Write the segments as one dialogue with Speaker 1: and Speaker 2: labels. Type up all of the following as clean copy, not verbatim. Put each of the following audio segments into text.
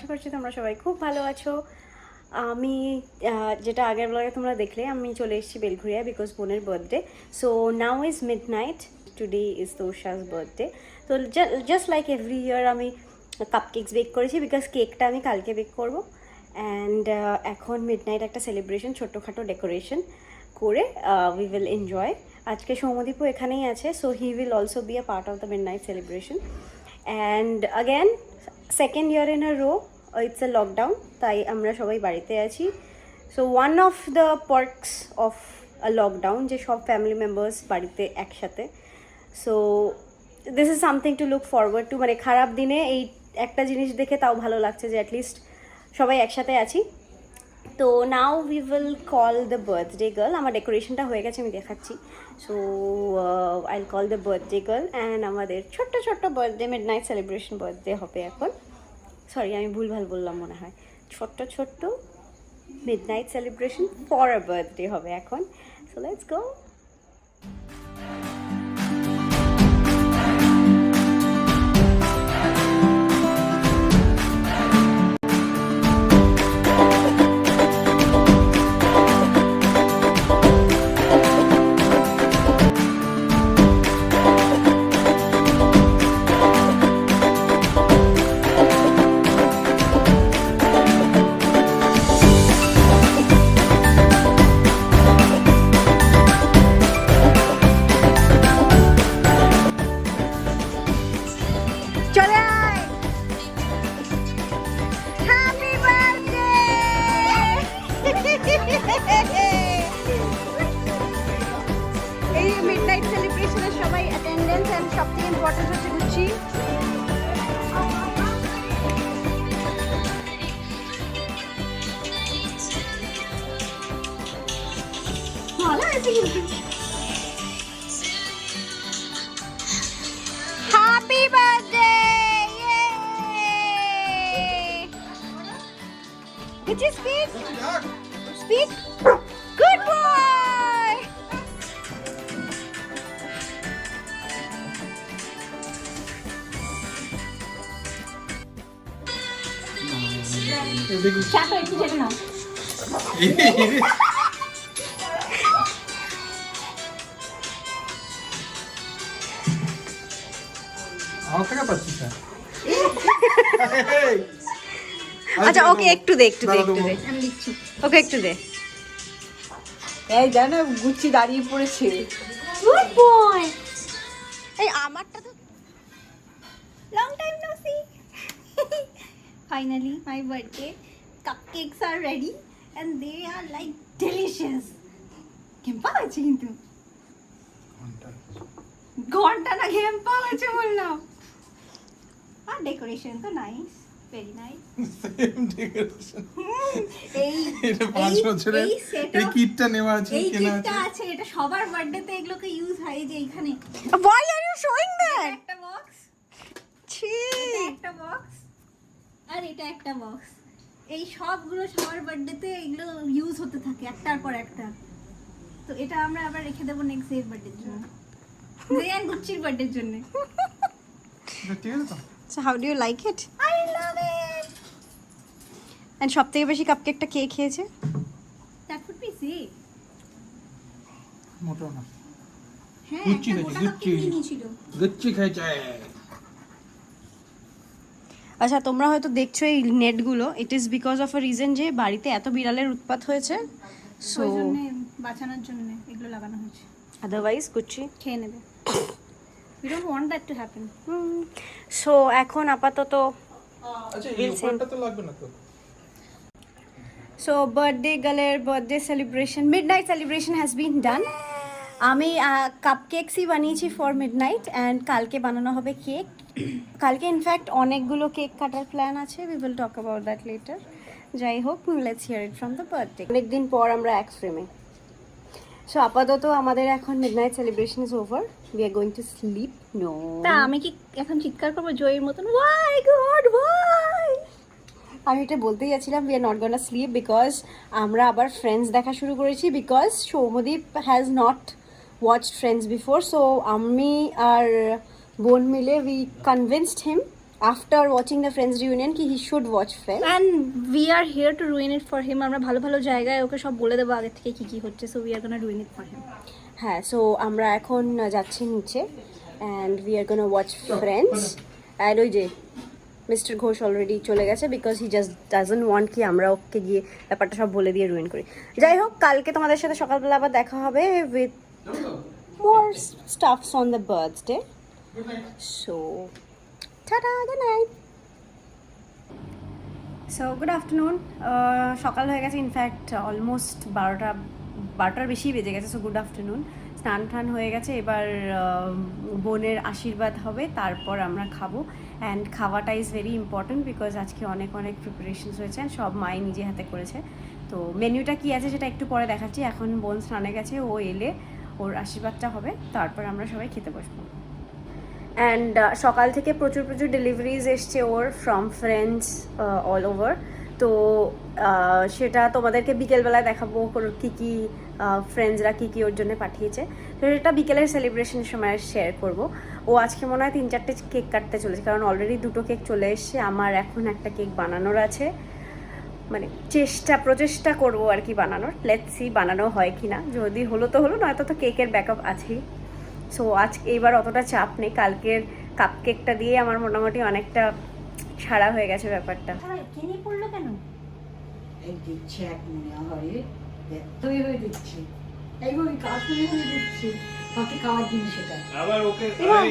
Speaker 1: করছি তোমরা সবাই খুব ভালো আছো। আমি যেটা আগের ব্লগে তোমরা দেখলে আমি চলে এসেছি বেলঘুরিয়া বিকজ বোনের birthday. So now is midnight, today is Tosha's birthday. তো জাস্ট লাইক এভরি ইয়ার আমি কাপকেকস বেক করেছি বিকজ কেকটা আমি কালকে বেক করবো। অ্যান্ড এখন মিডনাইট একটা সেলিব্রেশন, ছোট্টখাটো ডেকোরেশন করে উই উইল এনজয়। আজকে সৌমদীপও এখানেই আছে, so he will also be a part of the midnight celebration. And again second year in a rho it's a lockdown, তাই আমরা সবাই বাড়িতে আছি। So one of the parks of a lockdown যে সব ফ্যামিলি মেম্বার্স বাড়িতে একসাথে। So this is something to look forward to. মানে খারাপ দিনে এই একটা জিনিস দেখে তাও ভালো লাগছে যে অ্যাটলিস্ট সবাই একসাথে আছি। তো now we will call the birthday girl. আমার ডেকোরেশনটা হয়ে গেছে, আমি দেখাচ্ছি। So I call the birthday girl and আমাদের ছোট্ট ছোট্ট বার্থডে মিডনাইট সেলিব্রেশন বার্থডে হবে এখন। সরি, আমি ভুলভাল বললাম মনে হয়। ছোট্ট ছোট্ট midnight celebration for a birthday হবে এখন। So let's go. এই মিডনাইট সেলিব্রেশনের সবাই অ্যাটেন্ডেন্স এন্ড সবথেকে ইম্পর্টেন্ট হচ্ছে গুচ্ছি। ভালো আছে কিন্তু। Happy birthday! Gucci speak speak. Good boy. চাটো একটু চেটে নাও। আচ্ছা ওকে একটু দে, একটু দে, একটু দে, আমি দিচ্ছি ওকে একটু দে।
Speaker 2: এই জানো গুচ্ছি দাঁড়িয়ে পড়েছে।
Speaker 1: Good boy. এই আমারটা তো long time no see. Finally, my birthday cupcakes are ready and they are like delicious. কেমন আছে কিন্তু ঘন্টা না কেমন আছে বললাম। আর ডেকোরেশন তো nice, very nice.
Speaker 3: Same decoration.
Speaker 1: এই
Speaker 3: এটা 5 বছরের এই কিটটা নেওয়া আছে,
Speaker 1: এই
Speaker 3: কেনা
Speaker 1: কিটটা
Speaker 3: আছে।
Speaker 1: আছে, এটা সবার বার্থডেতে এগুলোকে ইউজ হয়। যে এখানে
Speaker 2: Why are you showing that?
Speaker 1: একটা বক্স,
Speaker 2: ছি।
Speaker 1: একটা বক্স আর এটা একটা বক্স। এই সবগুলো সবার বার্থডেতে এগুলো ইউজ হতে থাকে একটার পর একটা। তো এটা আমরা আবার রেখে দেবো নেক্সট এর বার্থডের জন্য, রিয়ান গুচ্চির বার্থডের জন্য।
Speaker 3: ঠিক আছে তো?
Speaker 2: So how do you like it?
Speaker 1: I love it.
Speaker 2: And সবথেকে বেশি কাপকেকটা কে খেয়েছে?
Speaker 1: That would be she.
Speaker 3: মোটো না।
Speaker 1: হ্যাঁ,
Speaker 3: গুচ্চি
Speaker 1: একটা
Speaker 3: খেয়েছে,
Speaker 1: গোটা
Speaker 3: গুচ্চি।
Speaker 1: কাপকেক নিয়েছিল।
Speaker 3: গুচ্ছি খাইছে।
Speaker 2: আচ্ছা তোমরা হয়তো দেখছো এই নেটগুলো, it is because of a reason যে বাড়িতে এত বিড়ালের উৎপাত হয়েছে। সো
Speaker 1: ওই জন্য বাঁচানোর জন্য এগুলো লাগানো হয়েছে,
Speaker 2: আদারওয়াইজ গুচ্ছি
Speaker 1: খেয়ে নেবে। We don't want that to happen.
Speaker 2: So এখন আপাতত
Speaker 3: আচ্ছা এই উপরটা তো লাগবে না তো?
Speaker 2: সো বার্থডে গার্লের birthday celebration, midnight celebration has been done. আমি কাপকেকসই বানিয়েছি ফর মিডনাইট অ্যান্ড কালকে বানানো হবে কেক। কালকে ইনফ্যাক্ট অনেকগুলো কেক কাটার প্ল্যান আছে, we will talk about that later. যাই হোক, let's hear it from the birthday. অনেকদিন পর আমরা এক ফ্রেমে। সো আপাতত আমাদের এখন midnight celebration is over, we are going to sleep. No,
Speaker 1: তা আমি কি এখন চিৎকার করবো জয়ের মতন, ওয়াই গড ওয়াই?
Speaker 2: আমি এটা বলতেই যাচ্ছিলাম, we are not gonna sleep because আমরা আবার ফ্রেন্ডস দেখা শুরু করেছি। Because Soumadip has not watched Friends before, so আমি আর বোন মিলে we convinced him after watching the Friends reunion ki he should watch Friends.
Speaker 4: and we are here to ruin it for him. আমরা ভালো ভালো জায়গায় ওকে সব বলে দেবো আগে থেকে কি কি হচ্ছে, so we are gonna ruin it for him.
Speaker 2: হ্যাঁ, সো আমরা এখন যাচ্ছি নিচে and we are gonna watch friends. And ওই যে মিস্টার ঘোষ অলরেডি চলে গেছে because he just doesn't want কি আমরা ওকে গিয়ে ব্যাপারটা সব বলে দিয়ে রুইন করি। যাই হোক, কালকে তোমাদের সাথে সকালবেলা আবার দেখা হবে with more stuffs on the birthday. So tata, good night. So good afternoon, সকাল হয়ে গেছে, ইনফ্যাক্ট অলমোস্ট 12টার বেশি বেজে গেছে। সো গুড আফটারনুন, স্নান টান হয়ে গেছে, এবার বোনের আশীর্বাদ হবে, তারপর আমরা খাবো। অ্যান্ড খাওয়াটা ইজ ভেরি ইম্পর্ট্যান্ট বিকজ আজকে অনেক প্রিপারেশনস হয়েছে, সব মাই নিজে হাতে করেছে। তো মেনুটা কী আছে সেটা একটু পরে দেখাচ্ছি। এখন বোন স্নানে গেছে, ও এলে ওর আশীর্বাদটা হবে, তারপর আমরা সবাই খেতে বসবো। অ্যান্ড সকাল থেকে প্রচুর ডেলিভারিজ এসছে ওর ফ্রম ফ্রেন্ডস অল ওভার। তো সেটা তোমাদেরকে বিকেলবেলায় দেখাবো কী কী ফ্রেন্ডসরা কী ওর জন্য পাঠিয়েছে। তো সেটা বিকেলের সেলিব্রেশনের সময় শেয়ার করব। ও আজকে মনে হয় 3-4টে কেক কাটতে চলেছে, কারণ অলরেডি 2টো কেক চলে এসছে। আমার এখন একটা কেক বানানোর আছে, মানে প্রচেষ্টা করবো আর কি বানানোর। লেটস সি বানানো হয় কি না, যদি হলো তো হলো, নয়তো তো কেকের ব্যাকআপ আছেই। সো এইবার অতটা চাপ নেই, কালকের কাপ কেকটা দিয়ে আমার মোটামুটি অনেকটা ছাড়া হয়ে গেছে ব্যাপারটা।
Speaker 4: কিনে পড়লো কেন?
Speaker 5: এই দিচ্ছে এক মনে হয় তৈরি হয়ে দিচ্ছে, এইভাবে কাজ হয়ে দিচ্ছে, তাকে খাওয়ার জিনিস এটা।
Speaker 6: আবার ওকে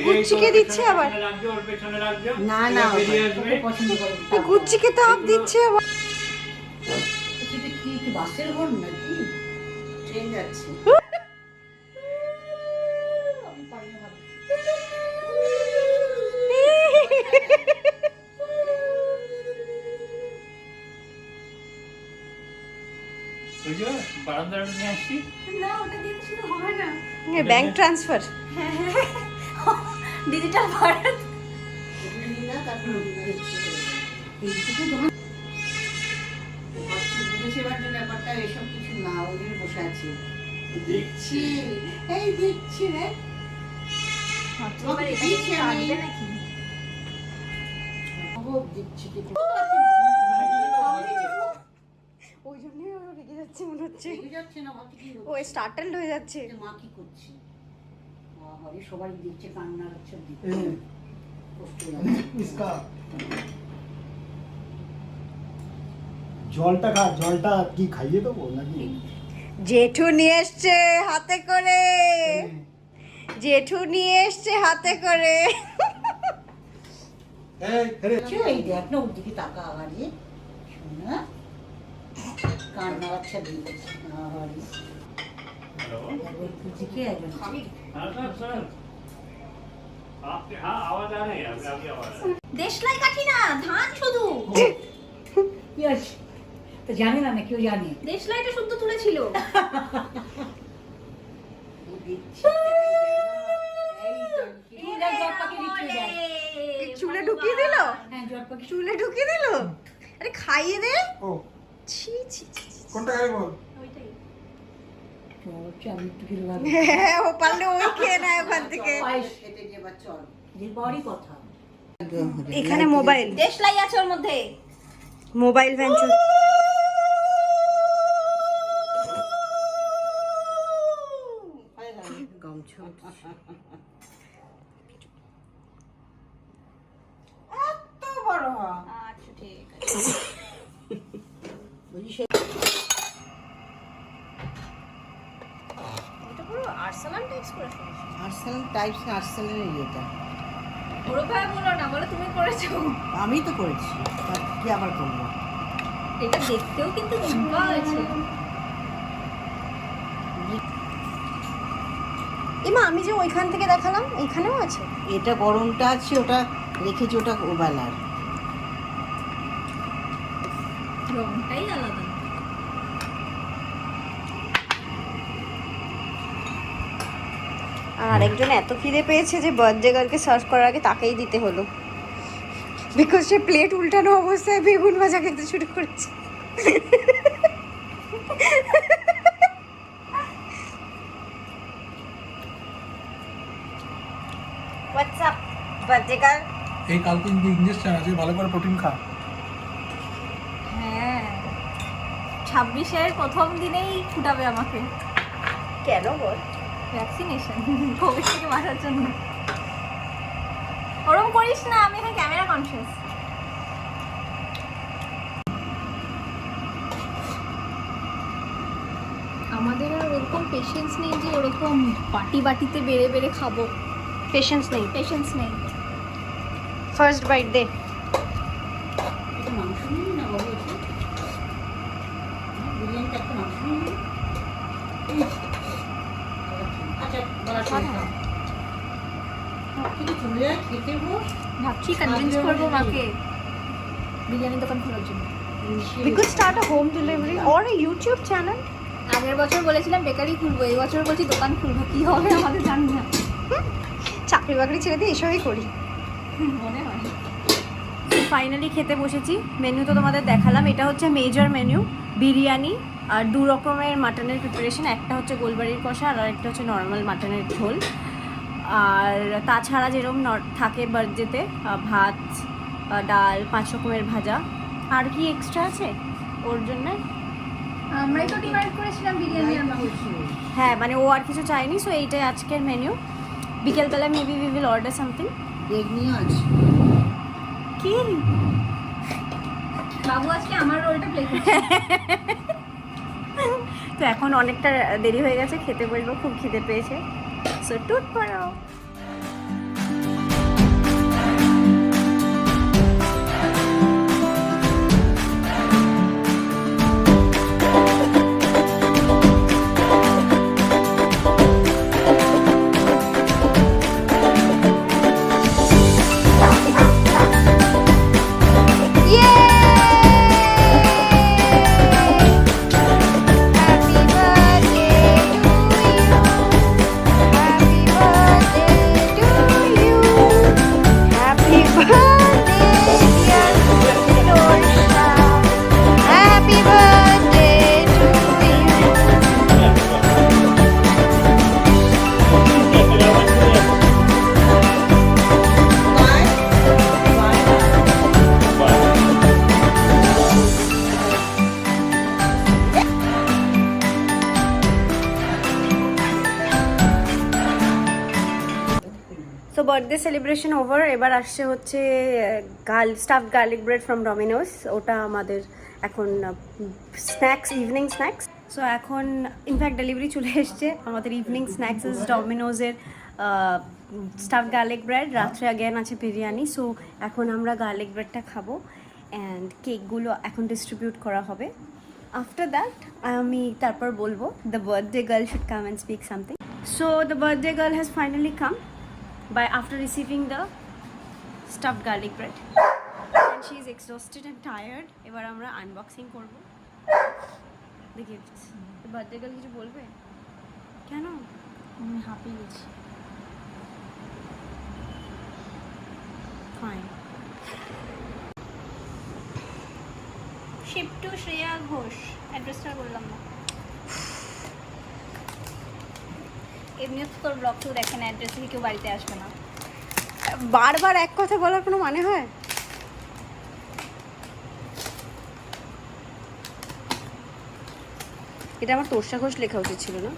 Speaker 2: গুচ্ছিকে দিচ্ছে আবার,
Speaker 6: রাখજો, ওর পেছনে রাখજો।
Speaker 5: না না, ওকে পছন্দ করে।
Speaker 2: গুচ্ছিকে তো আপ দিচ্ছে আবার।
Speaker 5: সেটা কি বাসের ঘর নাকি ট্রেন যাচ্ছে? আমি পারি না ভাবতে।
Speaker 6: ওই যে বারান্দাটা নিয়ে আসছি।
Speaker 4: না, ওটা দিয়ে শুধু হবে না,
Speaker 2: ব্যাংক ট্রান্সফার,
Speaker 4: ডিজিটাল ভারত।
Speaker 5: না, তারপর দেখছি এইটুকু ধর সেবার যে ব্যাপারটা এসব কিছু না, ওদের বসে আছে দেখছি, এই দেখছি রে দিচ্ছি আমি
Speaker 4: নাকি
Speaker 5: দিচ্ছি কি
Speaker 2: ওই জন্যই ও রেগে যাচ্ছে মনে হচ্ছে,
Speaker 5: যাচ্ছে না, ভাবছি কি
Speaker 2: ও স্টার্টেলড হয়ে যাচ্ছে।
Speaker 5: মা কি করছে, হরে সবাই দিচ্ছে, কান্নার হচ্ছে দিচ্ছে, কষ্ট লাগে।
Speaker 7: জলটা জলটা কি খাইয়ে দেবো নাকি?
Speaker 2: জেঠু নিয়ে এসছে হাতে করে, জেঠু নিয়ে এসছে হাতে করে।
Speaker 5: এই দেখ না, ওর দিকে তাকা আগারে, শোনা কান্না আচ্ছা দিচ্ছে আগারে। ওই দিকে একজন
Speaker 6: हाँ सर, आपके हाँ आवाज आ रही है, अभी आवाज आ रही है।
Speaker 4: দেশলাই কাঠি না, ধান শুধু।
Speaker 5: কি আছে তো জানে না, কেউ জানে
Speaker 4: দেশলাইটা শুদ্ধ তুলেছিল।
Speaker 2: চুলে ঢুকিয়ে দিল,
Speaker 5: হ্যাঁ জট পাখি
Speaker 2: চুলে ঢুকিয়ে দিল। আরে খাইয়ে দে।
Speaker 3: ও
Speaker 2: ছি ছি ছি ছি।
Speaker 3: কোনটা খাই বল?
Speaker 4: ওইটাই।
Speaker 5: আমি একটু কিলো ভাবি
Speaker 2: হ্যাঁ, ও পারলে ওই খেয়ে নেয় ওখান থেকে।
Speaker 5: পায়েস খেতে যে বা চল যে বড়ই কথা।
Speaker 2: এখানে মোবাইল,
Speaker 4: দেশলাই আছে ওর মধ্যে।
Speaker 2: মোবাইল ভ্যান চল।
Speaker 5: এত বড়
Speaker 4: আচ্ছা ঠিক আছে।
Speaker 5: বলি সে
Speaker 4: এটা পুরো আর্সেনাল টাইপস করে ফেলেছো।
Speaker 5: আর্সেনাল টাইপস, আর্সেনালের এটা
Speaker 4: বড় ভাই বলো না, বলো তুমি করেছো।
Speaker 5: আমি তো করেছি, কি আবার করবো?
Speaker 4: এটা দেখতেও কিন্তু ঝুমকা হয়েছে।
Speaker 2: এমা আমি যে ওইখান থেকে দেখালাম, এইখানেও আছে।
Speaker 5: এটা গরমটা আছে, ওটা রেখেছি, ওটা ওবেলার।
Speaker 4: রংটাই আলাদা।
Speaker 2: আর একজন এত খিদে পেয়েছে যে বার্থডে গার্লকে সার্ভ করার আগে তাকেই দিতে হলো, বিকজ সে প্লেট উল্টানো অবস্থায় বেগুন ভাজা খেতে শুরু করেছে। What's up, birthday girl?
Speaker 3: এই কালকে কিন্তু ইঞ্জেকশন আছে, ভালো করে প্রোটিন খা।
Speaker 4: হ্যাঁ 26-এর প্রথম দিনেই ফুটাবে আমাকে
Speaker 1: কেন বল?
Speaker 4: ভ্যাকসিনেশন কোভিড থেকে বাঁচার জন্য। ওরকম করিস না, আমি এখন ক্যামেরা কনসিয়াস। আমাদের আর ওরকম পেশেন্স নেই যে ওরকম বাটিতে বেড়ে বেড়ে খাবো।
Speaker 1: পেশেন্স নেই।
Speaker 4: পেশেন্স নেই।
Speaker 1: ফার্স্ট বাইট দে।
Speaker 5: একটু মাংস নিবি না বাবু? একটু বিরিয়ানিতে একটা মাংস নিবি? আচ্ছা বলা ঠিক চলে যায় খেতে বস।
Speaker 4: ভাবছি কনভিন্স করবো মাকে বিরিয়ানির দোকান খোলার জন্য।
Speaker 1: We could start a home delivery or a YouTube channel.
Speaker 4: আগের বছর বলেছিলাম বেকারি খুলবো, এই বছর বলছি দোকান খুলবো, কি হবে আমাদের জানি না।
Speaker 1: চাকরি বাকরি ছেড়ে দিয়ে এসবই করি।
Speaker 4: মনে হয়
Speaker 1: ফাইনালি খেতে বসেছি। মেনু তো তোমাদের দেখালাম। এটা হচ্ছে মেজর মেনু, বিরিয়ানি আর 2 রকমের মাটনের প্রিপারেশন। একটা হচ্ছে গোলবাড়ির কষা আর একটা হচ্ছে নর্মাল মাটনের ঝোল। আর তাছাড়া যেরকম থাকে বার্থডেতে ভাত, ডাল, 5 রকমের ভাজা। আর কি এক্সট্রা আছে ওর জন্য?
Speaker 4: আমরাই তো ডিমান্ড করেছিলাম বিরিয়ানি আর মাংস।
Speaker 1: হ্যাঁ মানে ও আর কিছু চাইনি। সো এইটাই আজকের মেনু। বিকেলবেলা maybe we will order something.
Speaker 5: বেগনি আছে
Speaker 1: কি
Speaker 4: বাবু আজকে আমার রোলটা প্লে করছে।
Speaker 1: তো এখন অনেকটা দেরি হয়ে গেছে, খেতে বসবো, খুব খিদে পেয়েছে। সো টুট পড়াও। So birthday celebration over. এবার আসছে হচ্ছে stuffed garlic bread from Domino's. ওটা আমাদের এখন স্ন্যাক্স, ইভিনিং স্ন্যাক্স। সো এখন ইনফ্যাক্ট ডেলিভারি চলে এসছে। আমাদের ইভিনিং স্ন্যাক্স ইজ ডমিনোজের স্টাফ গার্লিক ব্রেড। রাত্রে অ্যাগেন আছে বিরিয়ানি। সো এখন আমরা গার্লিক ব্রেডটা খাবো অ্যান্ড কেকগুলো এখন ডিস্ট্রিবিউট করা হবে। আফটার দ্যাট আমি তারপর বলবো the birthday girl should come and speak something. So the birthday girl has finally come after receiving the stuffed garlic bread, and she is exhausted and tired. এবার আমরা unboxing করব the gifts. The birthday girl কিছু বলবে? কেন?
Speaker 4: আমি হাঁপিয়ে গেছি।
Speaker 1: Fine.
Speaker 4: Ship to Shreya Ghosh, অ্যাড্রেসটা বললাম না। এমনিও তো তোর ব্লগ কেউ দেখে না, অ্যাড্রেস থেকে কেউ বাড়িতে আসবে না।
Speaker 1: বারবার এক কথা বলার কোনো মানে হয়? এটা আমার তোষা ঘোষ লেখা উচিত ছিল না?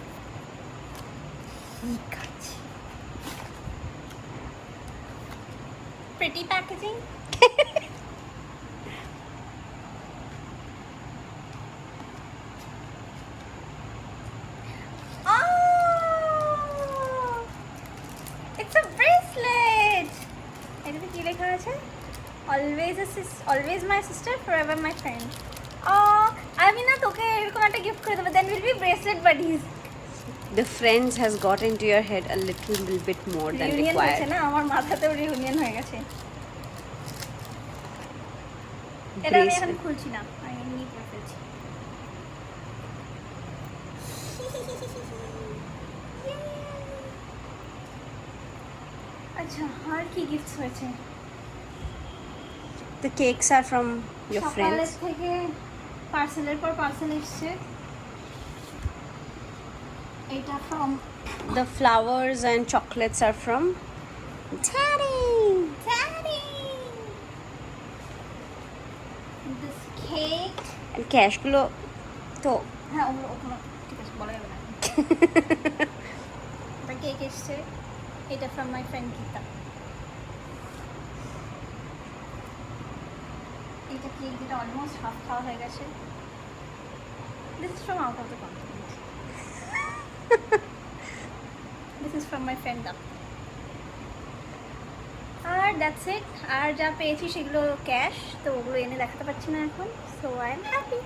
Speaker 4: Pretty packaging. কি লেখা আছে? Always my sister, forever my friend. আমি না তোকে এরকম একটা গিফট করে দেবো, then will be bracelet buddies.
Speaker 1: The friends has got into your head a little bit more than
Speaker 4: reunion হয়েছে
Speaker 1: required.
Speaker 4: না, আমার মাথাতেও রিউনিয়ন হয়ে গেছে। এটা আমি এখন
Speaker 1: Bracelet.
Speaker 4: খুলছি না, আমি এমনি করে ফেলছি। আচ্ছা আর কি গিফটস হয়েছে?
Speaker 1: The cakes are from your
Speaker 4: সকালের
Speaker 1: friends.
Speaker 4: থেকে পার্সেলের পর পার্সেল এসছে। এটা from
Speaker 1: The flowers and chocolates are from Daddy.
Speaker 4: Daddy. Cake.
Speaker 1: ক্যাশগুলো তো
Speaker 4: হ্যাঁ ওগুলো ওগুলো ঠিক আছে, বলা যাবে না। একটা কেক এসছে, এটা ফ্রম মাই ফ্রেন্ড গীতা। এটা কেক যেটা অলমোস্ট হাফ খাওয়া হয়ে গেছে। This is from out of the continent. This is from my friend দা। আর দ্যাটস ইট। আর যা পেয়েছি সেগুলো ক্যাশ, তো ওগুলো এনে দেখাতে পারছি না এখন। So I am happy.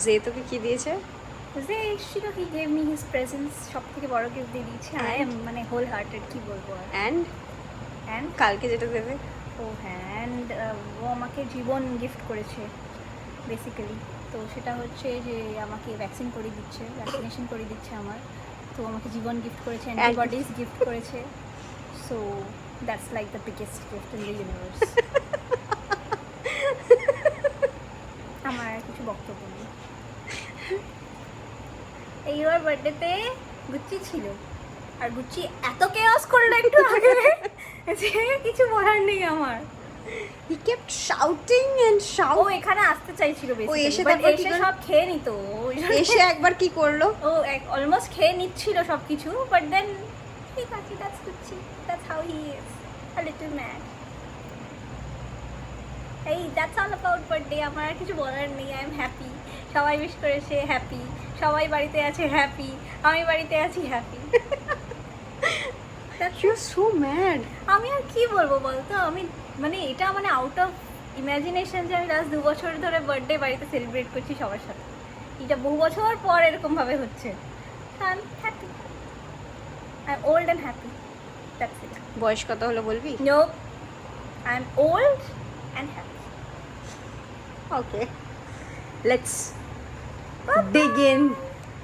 Speaker 1: যে তোকে কি দিয়েছে?
Speaker 4: যে এসেছিল, he gave me his presence, সব থেকে বড় গিফট দিয়ে দিয়েছে। আই এম মানে হোল হার্টেড, কি বলবো আর।
Speaker 1: অ্যান্ড
Speaker 4: অ্যান্ড
Speaker 1: কালকে যেটা দেবে
Speaker 4: ও হ্যাঁ, অ্যান্ড ও আমাকে জীবন গিফট করেছে বেসিক্যালি। তো সেটা হচ্ছে যে আমাকে ভ্যাকসিন করে দিচ্ছে, ভ্যাকসিনেশন করে দিচ্ছে আমার। তো আমাকে জীবন গিফট করেছে, অ্যান্টিবডিজ গিফট করেছে। So that's like the biggest gift in the universe. আমার আর কিছু বক্তব্য নেই। এইবার বার্থডেতে গুচ্চি ছিল, আর গুচ্চি এত কেয়াস করলো একটু আগে যে কিছু বলার নেই আমার।
Speaker 1: হি কেপ্ট শাউটিং এন্ড
Speaker 4: ও
Speaker 1: শাউট।
Speaker 4: এখানে আসতে চাইছিল
Speaker 1: ও এসে
Speaker 4: বেসিক্যালি, বাট
Speaker 1: তারপর কি
Speaker 4: এসে
Speaker 1: করলো?
Speaker 4: সব খেয়ে নিত।
Speaker 1: এসে একবার কি করলো?
Speaker 4: ও অলমোস্ট খেয়ে নিচ্ছিল সব কিছু, বাট দেন ঠিক আছে, that's Gucci, that's how he is, a little mad. এই দ্যাটস অল অ্যাবাউট বার্থডে। আমার আর কিছু বলার নেই। I am happy. সবাই উইশ করেছে, হ্যাপি। সবাই বাড়িতে আছে, হ্যাপি। আমি বাড়িতে আছি, happy.
Speaker 1: You are so mad.
Speaker 4: আমি আর কি বলবো বলতো, আমি মানে এটা মানে আউট অফ ইমাজিনেশন যে আমি লাস্ট 2 বছর ধরে বার্থডে বাড়িতে সেলিব্রেট করছি সবার সাথে। এটা বহু বছর পর এরকমভাবে হচ্ছে। I am happy, I am old and happy, that's it.
Speaker 1: বয়স কত হলো বলবি?
Speaker 4: No, I am old and happy.
Speaker 1: Okay, let's dig in